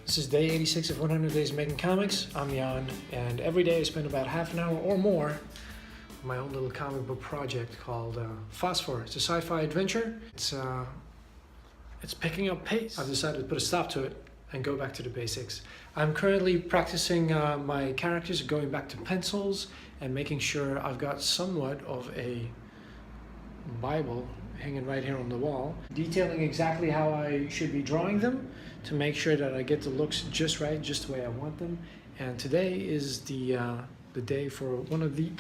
This is day 86 of 100 Days of Making Comics. I'm Jan, and every day I spend about half an hour or more on my own little comic book project called Fosphor. It's a sci-fi adventure. It's picking up pace. I've decided to put a stop to it and go back to the basics. I'm currently practicing my characters, going back to pencils and making sure I've got somewhat of a Bible hanging right here on the wall, detailing exactly how I should be drawing them to make sure that I get the looks just right, just the way I want them. And today is the day for one of the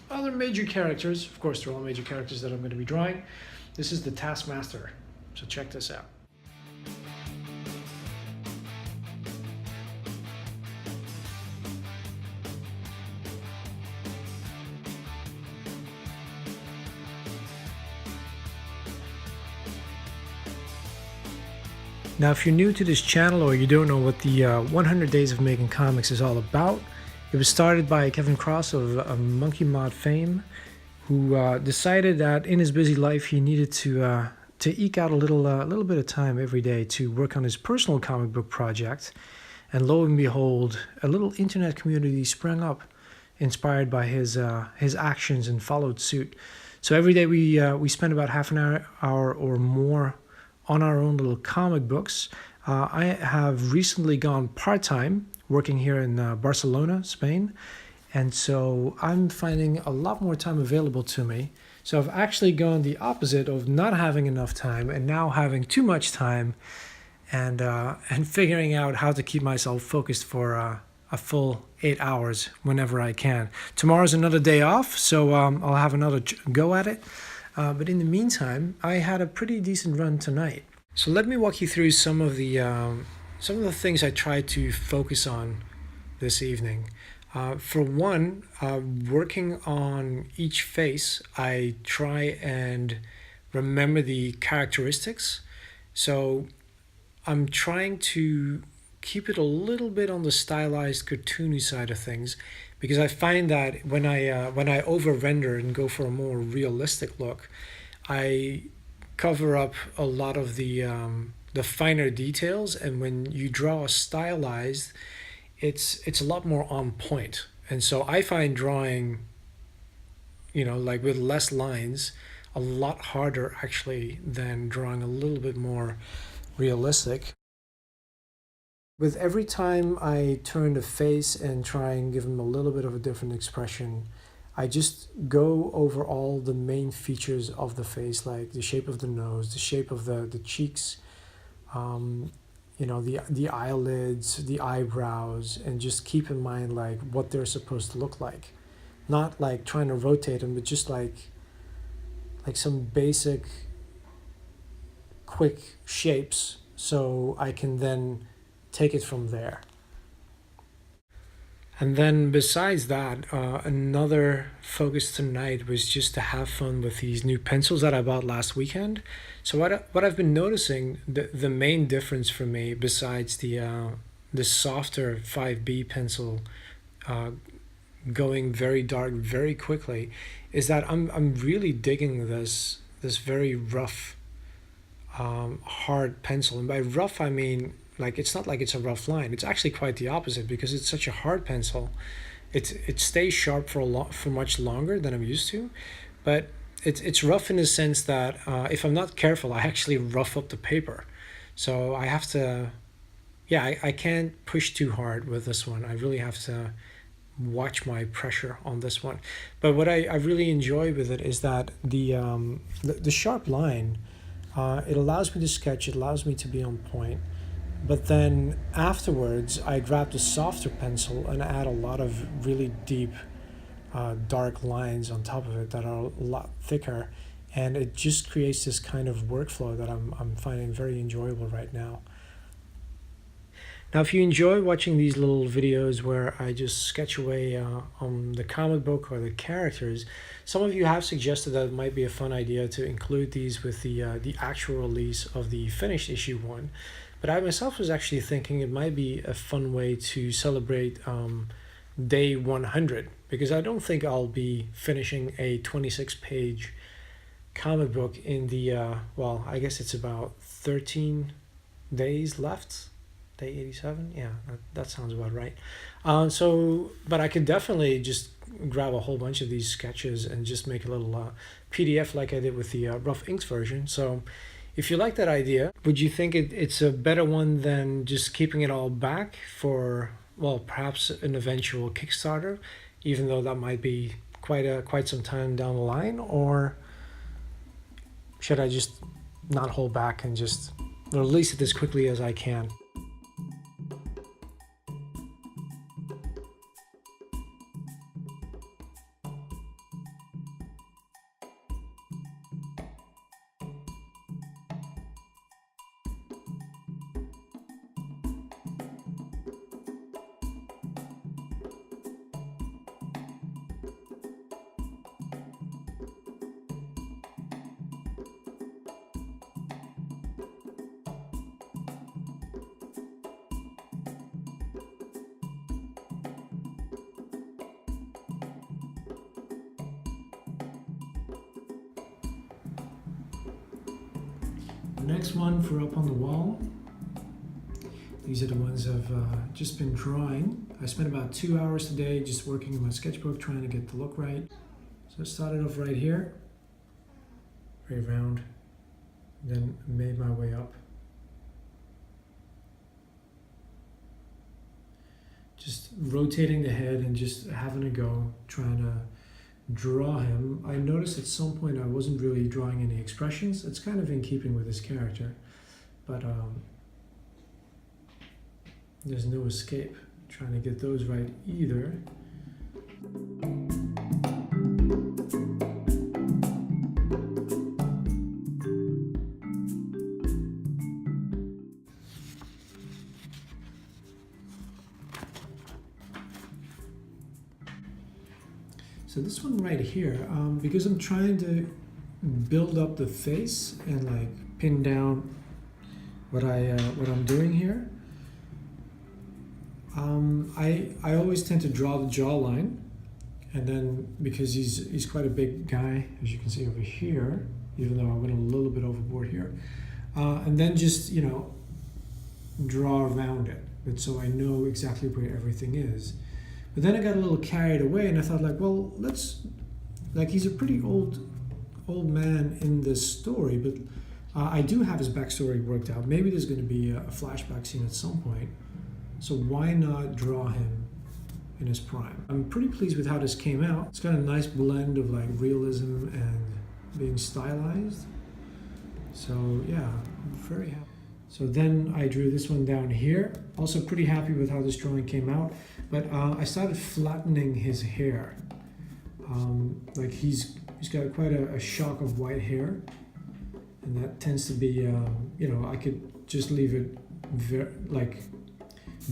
other major characters. Of course, they're all major characters that I'm going to be drawing. This is the Taskmaster. So check this out. Now, if you're new to this channel or you don't know what the 100 Days of Making Comics is all about, it was started by Kevin Cross of Monkey Mod fame, who decided that in his busy life he needed to eke out a little bit of time every day to work on his personal comic book project. And lo and behold, a little internet community sprang up, inspired by his actions, and followed suit. So every day we spend about half an hour or more on our own little comic books. I have recently gone part-time working here in Barcelona, Spain, and so I'm finding a lot more time available to me. So I've actually gone the opposite of not having enough time and now having too much time, and figuring out how to keep myself focused for a full 8 hours whenever I can. Tomorrow's another day off, so I'll have another go at it. But in the meantime, I had a pretty decent run tonight. So let me walk you through some of the things I tried to focus on this evening. For one, working on each face, I try and remember the characteristics. So I'm trying to keep it a little bit on the stylized, cartoony side of things, because I find that when I over render and go for a more realistic look, I cover up a lot of the finer details, and when you draw stylized, it's a lot more on point. And so I find drawing, like with less lines, a lot harder actually than drawing a little bit more realistic. With every time I turn the face and try and give him a little bit of a different expression, I just go over all the main features of the face, like the shape of the nose, the shape of the cheeks, the eyelids, the eyebrows, and just keep in mind like what they're supposed to look like. Not like trying to rotate them, but just like some basic quick shapes, so I can then take it from there. And then besides that, another focus tonight was just to have fun with these new pencils that I bought last weekend. So what I've been noticing, the main difference for me, besides the softer 5B pencil going very dark very quickly, is that I'm really digging this very rough, hard pencil. And by rough I mean, like, it's not like it's a rough line. It's actually quite the opposite, because it's such a hard pencil. It stays sharp for much longer than I'm used to, but it's rough in the sense that if I'm not careful, I actually rough up the paper. So I have to, I can't push too hard with this one. I really have to watch my pressure on this one. But what I really enjoy with it is that the sharp line, it allows me to sketch, it allows me to be on point. But then afterwards, I grab the softer pencil and add a lot of really deep, dark lines on top of it that are a lot thicker. And it just creates this kind of workflow that I'm finding very enjoyable right now. Now, if you enjoy watching these little videos where I just sketch away on the comic book or the characters, some of you have suggested that it might be a fun idea to include these with the actual release of the finished issue 1. But I myself was actually thinking it might be a fun way to celebrate day 100, because I don't think I'll be finishing a 26-page comic book in the, I guess it's about 13 days left Day 87? Yeah, that sounds about right. But I could definitely just grab a whole bunch of these sketches and just make a little PDF like I did with the Rough Inks version. So if you like that idea, would you think it's a better one than just keeping it all back for, well, perhaps an eventual Kickstarter, even though that might be quite some time down the line? Or should I just not hold back and just release it as quickly as I can? Next one for up on the wall. These are the ones I've just been drawing. I spent about 2 hours today just working in my sketchbook trying to get the look right. So I started off right here, very round, then made my way up. Just rotating the head and just having a go, trying to draw him. I noticed at some point I wasn't really drawing any expressions. It's kind of in keeping with his character, but there's no escape trying to get those right either. So this one right here, because I'm trying to build up the face and like pin down what I'm doing here, I always tend to draw the jawline, and then because he's quite a big guy, as you can see over here, even though I went a little bit overboard here, and then just draw around it, but so I know exactly where everything is. But then I got a little carried away, and I thought, like, well, he's a pretty old man in this story, but I do have his backstory worked out. Maybe there's going to be a flashback scene at some point, so why not draw him in his prime? I'm pretty pleased with how this came out. It's got a nice blend of like realism and being stylized. So yeah, I'm very happy. So then I drew this one down here. Also pretty happy with how this drawing came out. But I started flattening his hair. Like he's got quite a shock of white hair. And that tends to be, I could just leave it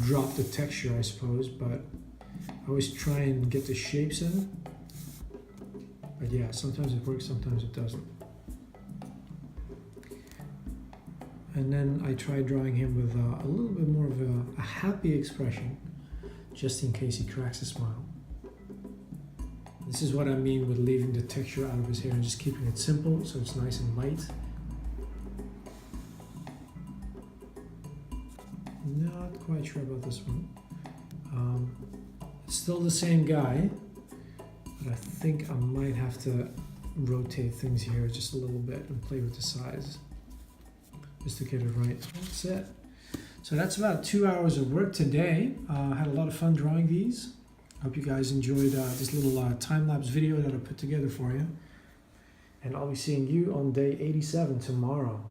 drop the texture, I suppose. But I always try and get the shapes in. But yeah, sometimes it works, sometimes it doesn't. And then I tried drawing him with a little bit more of a happy expression, just in case he cracks a smile. This is what I mean with leaving the texture out of his hair and just keeping it simple, so it's nice and light. Not quite sure about this one. It's still the same guy, but I think I might have to rotate things here just a little bit and play with the size, just to get it right. That's it. So that's about 2 hours of work today. Had a lot of fun drawing these. Hope you guys enjoyed this little time-lapse video that I put together for you. And I'll be seeing you on day 87 tomorrow.